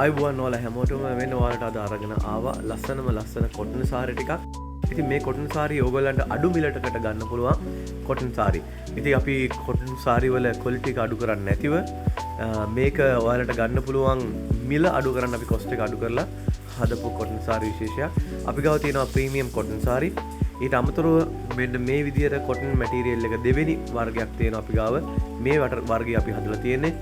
අයිබුවන් ඔයාලා හැමෝටම වෙන ඔයාලට අද අරගෙන ආවා ලස්සනම ලස්සන කොටන් සාරි ටිකක්. ඉතින් මේ කොටන් සාරි ඕගොල්ලන්ට අඩු මිලටකට ගන්න පුළුවන් කොටන් සාරි. ඉතින් අපි කොටන් සාරි වල ක්වොලිටි එක අඩු කරන්නේ නැතිව මේක ඔයාලට ගන්න පුළුවන් මිල අඩු කරන්න අපි කොස්ට් එක අඩු කරලා හදපු කොටන් සාරි විශේෂයක්. අපි ගාව තියෙනවා ප්‍රීමියම් කොටන් සාරි. ඊට අමතරව මෙන්න මේ විදියට කොටන් මැටීරියල් එක දෙවෙනි වර්ගයක් තියෙනවා අපි ගාව. මේ වර්ගය අපි හදලා තියෙන්නේ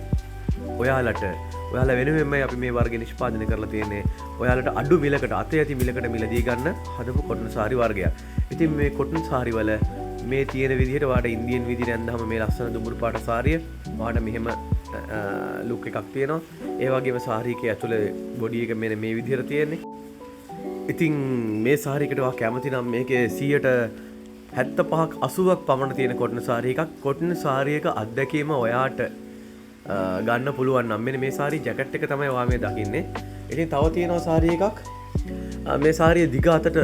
ඔයාලට ඔයාලා වෙනුවෙන්මයි අපි මේ වර්ගය නිෂ්පාදනය කරලා තියෙන්නේ. ඔයාලට අඩු මිලකට අතේ ඇති මිලකට මිලදී ගන්න හදපු කොටන් සාරි වර්ගයක්. ඉතින් මේ කොටන් සාරි වල මේ තියෙන විදිහට වාට ඉන්දියන් විදිහට ඇඳහම මේ ලස්සන දුඹුරු පාට සාරිය වාට මෙහෙම ලුක් එකක් තියෙනවා. ඒ වගේම සාරි එකේ ඇතුලේ බොඩි එක මෙන්න මේ විදිහට තියෙන්නේ. ඉතින් මේ සාරි එකට ඔයා කැමති නම් මේකේ 75ක් 80ක් පමණ තියෙන කොටන් සාරි එකක්. කොටන් සාරි එක අත්දැකීම ඔයාට ගන්න පුළුවන් නම් මෙන්න මේ සාරි ජැකට් එක තමයි ඔයා මේ දකින්නේ. ඉතින් තව තියෙනවා සාරි එකක්. මේ සාරිය දිග අතට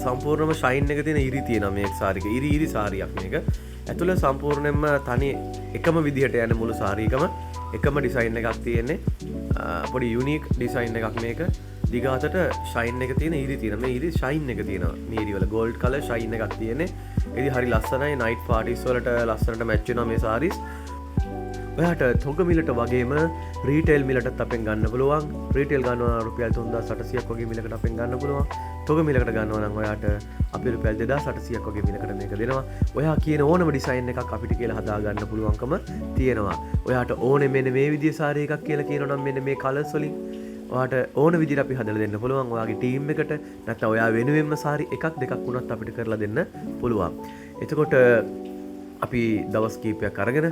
සම්පූර්ණයෙන්ම ෂයින් එක තියෙන ඉරි තියෙනවා මේ සාරියක. ඉරි සාරියක් මේක. ඇතුළේ සම්පූර්ණයෙන්ම තනි එකම විදිහට යන මුළු සාරි එකම එකම ඩිසයින් එකක් තියෙන්නේ. පොඩි යුනික් ඩිසයින් එකක් මේක. දිග අතට ෂයින් එක තියෙන ඉරි තියෙන. මේ ඉරි ෂයින් එක තියෙනවා. මේ ඉරි වල ගෝල්ඩ් කලර් ෂයින් එකක් තියෙන්නේ. ඉතින් හරි ලස්සනයි. නයිට් පාටිස් වලට ලස්සනට මැච් වෙනවා මේ සාරිස්. ඔයාට තොග මිලට වගේම රීටේල් මිලටත් අපෙන් ගන්න පුළුවන්. රීටේල් ගන්නවා රුපියල් 3800ක් වගේ මිලකට අපෙන් ගන්න පුළුවන්. තොග මිලකට ගන්නවා නම් ඔයාට අපි රුපියල් 2800ක් වගේ මිලකට මේක දෙනවා. ඔයා කියන ඕනම ඩිසයින් එකක් අපිට කියලා හදා ගන්න පුළුවන්කම තියෙනවා. ඔයාට ඕනේ මෙන්න මේ විදිහේ සාරි එකක් කියලා කියනවා නම් මෙන්න මේ කලර්ස් වලින් ඔයාට ඕන විදිහට අපි හදලා දෙන්න පුළුවන්. ඔයාගේ ටීම් එකට නැත්නම් ඔයා වෙනුවෙන්ම සාරි එකක් දෙකක් වුණත් අපිට කරලා දෙන්න පුළුවන්. එතකොට අපි දවස් කීපයක් අරගෙන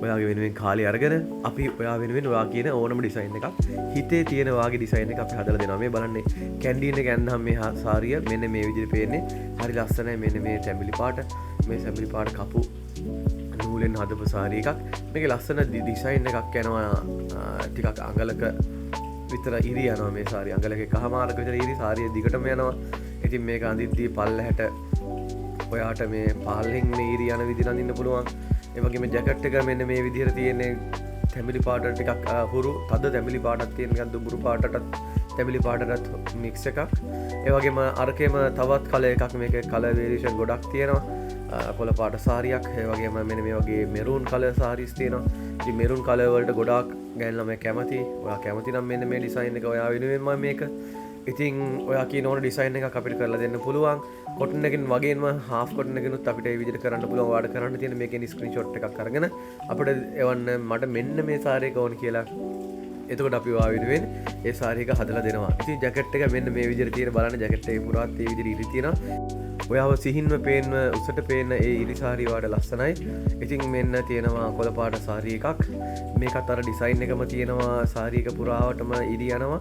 ඔයාගේ වෙනුවෙන් කාලේ අරගෙන අපි ඔයා වෙනුවෙන් ඔයා කියන ඕනම ඩිසයින් එකක් හිතේ තියෙන ඔයාගේ ඩිසයින් එක අපි හදලා දෙනවා. මේ බලන්න කැන්ඩීන් එක ඇඳහම මේ සාරිය මෙන්න මේ විදිහට පේන්නේ. හරි ලස්සනයි. මෙන්න මේ තැඹිලි පාට මේ තැඹිලි පාට කපු නූලෙන් හදපු සාරි එකක්. මේකේ ලස්සන ඩිසයින් එකක් යනවා. ටිකක් අඟලක විතර ඉරි යනවා මේ සාරිය. අඟලක එකමාරක විතර ඉරි සාරිය දිගටම යනවා. ඉතින් මේක අඳිද්දී පල්ලහැට ඔයාට මේ පහලින් මේ ඉරි යන විදිහට අඳින්න පුළුවන්. ඒ වගේම ජැකට් එක මෙන්න මේ විදිහට තියෙන්නේ. තැඹිලි පාට ටිකක් හුරු තද තැඹිලි පාටක් තියෙන නිකන් දුඹුරු පාටටත් තැඹිලි පාටටත් මික්ස් එකක්. ඒ වගේම අරකේම තවත් කලර් එකක් මේකේ කලර් වේරියේෂන් ගොඩක් තියෙනවා. කොළ පාට සාරියක්. ඒ වගේම මෙන්න මේ වගේ මෙරූන් කලර් සාරීස් තියෙනවා. ඉතින් මෙරූන් කලර් වලට ගොඩාක් ගෑනු ළමයි කැමති. ඔයා කැමති නම් මෙන්න මේ ඩිසයින් එක ඔයා වෙනුවෙන්ම මේක. ඉතින් ඔයා කියන ඕන ඩිසයින් එකක් අපිට කරලා දෙන්න පුළුවන්. කොටන් එකකින් වගේම හාෆ් කොටන් එකකිනුත් අපිට මේ විදිහට කරන්න පුළුවන්. ඔයාලට කරන්න තියෙන මේකෙන් ස්ක්‍රීන්ෂොට් එකක් අරගෙන අපිට එවන්න මට මෙන්න මේ සාරි එක ඕන කියලා. එතකොට අපි ඔයා වෙනුවෙන් ඒ සාරි එක හදලා දෙනවා. ඉතින් ජැකට් එක මෙන්න මේ විදිහට තියෙන බලන්න ජැකට් එකේ පුරාත් මේ විදිහට ඉරි තියෙනවා. ඔයාව සිහින්ම පේන්න උසට පේන්න ඒ ඉරි සාරිය වාට ලස්සනයි. ඉතින් මෙන්න තියෙනවා කොළ පාට සාරි එකක්. මේකත් අර ඩිසයින් එකම තියෙනවා. සාරි එක පුරාවටම ඉරි යනවා.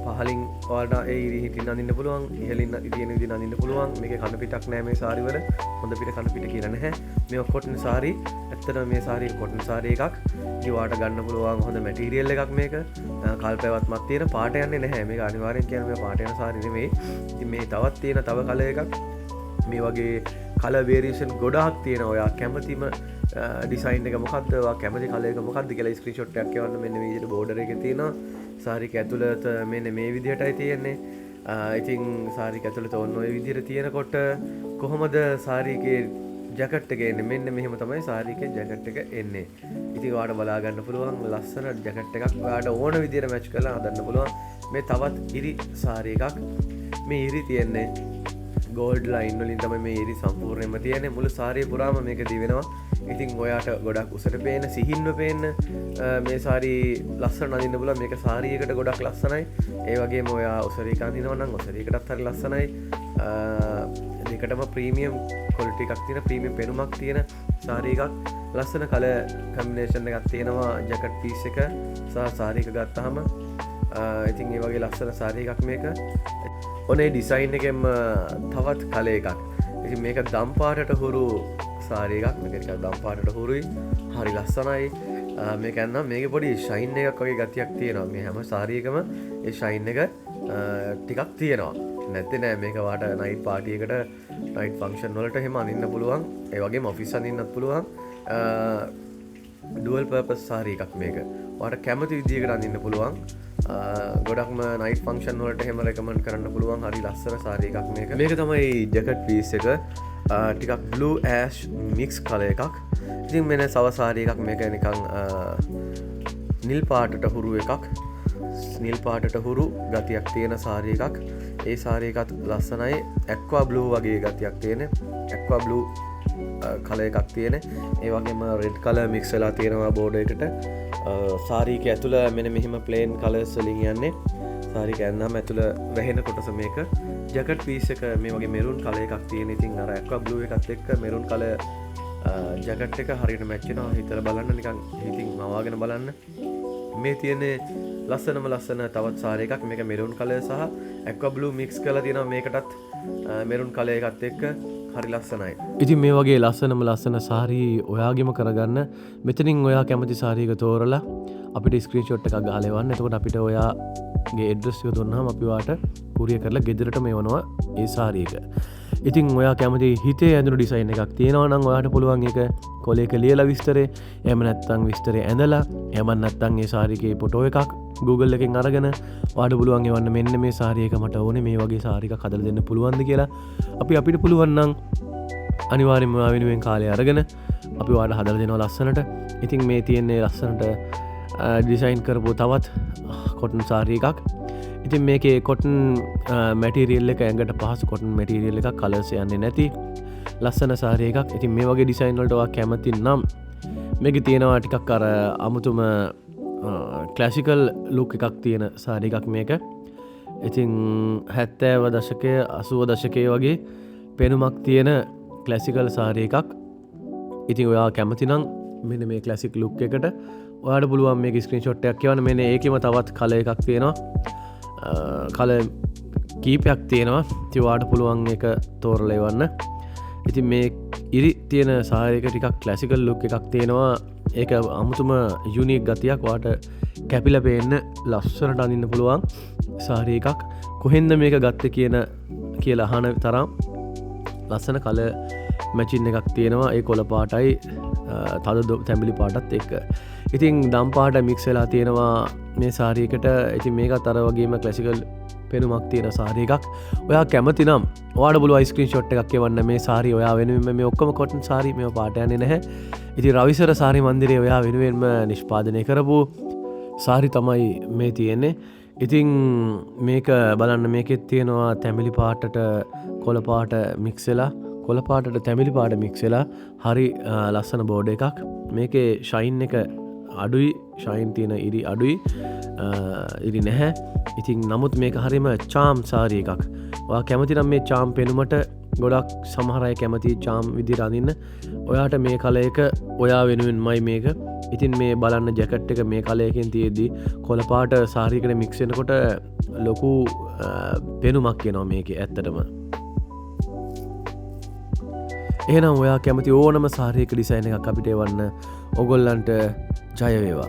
පහලින් ඔයාලට ඒ ඉරි හිටින් අඳින්න පුළුවන්. ඉහළින් තියෙන විදිහට අඳින්න පුළුවන්. මේකේ කන පිටක් නැහැ මේ සාරි වල. හොඳ පිට කන පිට කියලා නැහැ. මේ කොටන් සාරි. ඇත්තටම මේ සාරි කොටන් සාරි එකක්. ජීවාට ගන්න පුළුවන් හොඳ මැටීරියල් එකක් මේක. කල්පැවත්මක් තියෙන පාට යන්නේ නැහැ. මේක අනිවාර්යෙන් කියන්නේ මේ පාට යන සාරි නෙමෙයි. ඉතින් මේ තවත් තියෙන තව කලර් එකක්. මේ වගේ කලර් වේරියේෂන් ගොඩාක් තියෙනවා. ඔයා කැමතිම ඩිසයින් එක මොකක්ද? ඔයා කැමති කලර් එක මොකක්ද කියලා ස්ක්‍රීන්ෂොට් එකක් එවන්න. මෙන්න මේ විදිහට බෝඩර් එකේ තියෙනවා. සාරි එක ඇතුළත මෙන්න මේ විදිහටයි තියෙන්නේ. ඉතින් සාරි එක ඇතුළත ඔන්න ඔය විදිහට තියෙනකොට කොහොමද සාරි එකේ ජැකට් එක එන්නේ? මෙන්න මෙහෙම තමයි සාරි එකේ ජැකට් එක එන්නේ. ඉතින් ඔයාලට බලා ගන්න පුළුවන් ලස්සන ජැකට් එකක්. ඔයාලට ඕන විදිහට මැච් කරලා හදන්න පුළුවන්. මේ තවත් ඉරි සාරි එකක්. මේ ඉරි තියෙන්නේ ගෝල්ඩ් ලයින් වලින් තමයි මේ ඉරි සම්පූර්ණයෙන්ම තියෙන්නේ. මුළු සාරිය පුරාම මේක දිවෙනවා. ඉතින් ඔයාට ගොඩක් උසට පේන සිහින්ව පේන්න මේ සාරි ලස්සන අඳින්න පුළුවන්. මේක සාරියකට ගොඩක් ලස්සනයි. ඒ වගේම ඔයා ඔසරීක අඳිනවා නම් ඔසරීකටත් හරි ලස්සනයි. දෙකටම ප්‍රීමියම් ක්වොලිටි එකක් තියෙන ප්‍රීමියම් පෙනුමක් තියෙන සාරි එකක්. ලස්සන කලර් කම්බිනේෂන් එකක් තියෙනවා ජැකට් පීස් එක සහ සාරි එක ගත්තාම. ඉතින් ඒ වගේ ලස්සන සාරි එකක් මේක. ඔනේ ඩිසයින් එකෙන්ම තවත් කලර් එකක්. ඉතින් මේක දම් පාටට හුරු සාරි එකක්. මේක ටිකක් දම් පාටට හුරුයි. හරි ලස්සනයි. මේක යනවා මේකේ පොඩි ෂයින් එකක් වගේ ගතියක් තියෙනවා. මේ හැම සාරි එකම ඒ ෂයින් එක ටිකක් තියෙනවා. නැත්තේ නෑ මේක වාට නයිට් පාටි එකට නයිට් ෆන්ක්ෂන් වලට එහෙම අඳින්න පුළුවන්. ඒ වගේම ඔෆිස් අඳින්නත් පුළුවන්. ඩුවල් පර්පස් සාරී එකක් මේක වාට කැමති විදිියකට අඳන්න පුළුවන් ගොඩක්ම නයි ෆංක්ෂන් වලට හෙම රැකමන් කරන්න පුළුවන් හරි ලස්සන සාරී එකක් මේක මේක තමයි ජැකට් පිස් එක ටිකක් බ්ලූ ඇෂ් මික්ස් කල එකක් ඉතින් මෙන සවසාරී එකක් මේක නිකං නිල් පාටට හුරු එකක් නිල් පාටට හුරු ගතියක් තියෙන සාරී එකක් ඒ සාරී එකත් ලස්සනයි ඇක්වා බ්ලූ වගේ ගතියක් තියෙන ඇක්වා බ්ලූ කල එකක් තියෙන ඒ වගේම රෙඩ් කල මික්ස් වෙලා තියෙනවා බෝඩ එකට සාරීක ඇතුළ මෙන මෙහිම ප්ලේන් කලර්ස් වලින් යන්නේ සාරික ඇන්නම් ඇතුළ වැහෙන කොටස මේක ජැකට් පීස් එක මේ වගේ මෙරුන් කල එකක් තියෙන ඉතින් අර ඇක්වා බ්ලූ එකත් එක්ක මෙරුන් කල ජැකට් එක හරියට මැච් වෙනවා හිතලා බලන්න නිකන් හිතින් මවාගෙන බලන්න මේ තියෙන්නේ ලස්සන තවත් සාරී එකක් මේක මෙරුන් කලර් සහ ඇක්වා බ්ලූ මික්ස් කරලා තියෙනවා මේකටත් මෙරුන් කලර් එකත් එක්ක හරි ලස්සනයි. ඉතින් මේ වගේ ලස්සන සාරී ඔයාගෙම කරගන්න මෙතනින් ඔයා කැමති සාරීක තෝරලා අපිට ස්ක්‍රීන්ෂොට් එකක් ගහලා එවන්න. එතකොට අපිට ඔයාගේ ඇඩ්‍රස් එක දුන්නාම අපි ඔයාට කුරියර් කරලා ගෙදරට මෙවනවා ඒ සාරී එක. ඉතින් ඔයා කැමති හිතේ ඇඳුණු ඩිසයින් එකක් තියෙනවා නම් ඔයාට පුළුවන් ඒක කොලේක ලියලා විස්තරේ එහෙම නැත්නම් විස්තරේ ඇඳලා එහෙම නැත්නම් ඒ සාරීකේ ෆොටෝ එකක් Google එකෙන් අරගෙන ඔයාට පුළුවන් එවන්න මෙන්න මේ සාරී එක මට ඕනේ මේ වගේ සාරී එකක් හදලා දෙන්න පුළුවන්ද කියලා අපිට පුළුවන් නම් අනිවාර්යෙන්ම ඔයා වෙනුවෙන් කාලය අරගෙන අපි ඔයාට හදලා දෙනවා ලස්සනට. ඉතින් මේ තියෙන්නේ ලස්සනට ඩිසයින් කරපු තවත් කොටන් සාරී එකක්. ඉතින් මේකේ කොටන් මැටීරියල් එක ඇඟට පහසු කොටන් මැටීරියල් එකක් කලර්ස් යන්නේ නැති ලස්සන සාරී එකක්. ඉතින් මේ වගේ ඩිසයින් වලට ඔයා කැමති නම් මේකේ තියෙනවා ටිකක් අර අමුතුම ක්ලාසිකල් ලුක් එකක් තියෙන සාරී එකක් මේක. ඉතින් 70 දශකයේ 80 දශකයේ වගේ පෙනුමක් තියෙන ක්ලාසිකල් සාරී එකක්. ඉතින් ඔයා කැමති නම් මෙන්න මේ ක්ලාසික් ලුක් එකට ඔයාට පුළුවන් මේක ස්ක්‍රීන්ෂොට් එකක් කියවන්න. මෙන්න ඒකෙම තවත් කලර් එකක් තියෙනවා. කලර් කීපයක් තියෙනවා. ඉතින් ඔයාට පුළුවන් එක තෝරලා එවන්න. ඉතින් මේ ඉරි තියෙන සාරී එක ටිකක් ක්ලාසිකල් ලුක් එකක් තියෙනවා. ඒක අමුතුම යුනික් ගතියක් ඔයාට කැපිලා පේන්න ලස්සනට අඳින්න පුළුවන් සාරී එකක්. කොහෙන්ද මේක ගත්තේ කියලා අහන තරම් ලස්සන කලර් මැචින් එකක් තියෙනවා. ඒ කොළ පාටයි තද තැඹිලි පාටත් එක්ක. ඉතින් දම් පාට මික්ස් වෙලා තියෙනවා මේ සාරී එකට. ඉතින් මේකත් අර වගේම ක්ලාසිකල් පෙනුමක් තියෙන සාරී එකක්. ඔයා කැමති නම් ඔයාට පුළුවන් ස්ක්‍රීන්ෂොට් එකක් එවන්න මේ සාරී ඔයා වෙනුවෙන්ම මේ ඔක්කොම කොටන් සාරී මේව පාට යන්නේ නැහැ. ඉතින් රවිසර සාරී මන්දිරේ ඔයා වෙනුවෙන්ම නිෂ්පාදනය කරපු සාරී තමයි මේ තියෙන්නේ. ඉතින් මේක බලන්න මේකෙත් තියෙනවා තැඹිලි පාටට කොළ පාට මික්ස් වෙලා කොළ පාටට තැඹිලි පාට මික්ස් වෙලා හරි ලස්සන බෝඩ් එකක්. මේකේ ෂයින් එක අඩුයි ෂයින් තියෙන ඉරි අඩුයි ඉරි නැහැ. ඉතින් නමුත් මේක හරිම චාම් සාරී එකක්. ඔයා කැමති නම් මේ චාම් පෙනුමට ගොඩක් සමහර අය කැමති චාම් විදිහට අඳින්න ඔයාට මේ කලර් එක ඔයා වෙනුවෙන්මයි මේක. ඉතින් මේ බලන්න ජැකට් එක මේ කලර් එකෙන් තියෙද්දි කොළ පාට සාරීකට මික්ස් වෙනකොට ලොකු පෙනුමක් එනවා මේකේ ඇත්තටම. එහෙනම් ඔයා කැමති ඕනම සාරීයක ඩිසයින් එකක් අපිට එවන්න. ඔයගොල්ලන්ට ජය වේවා.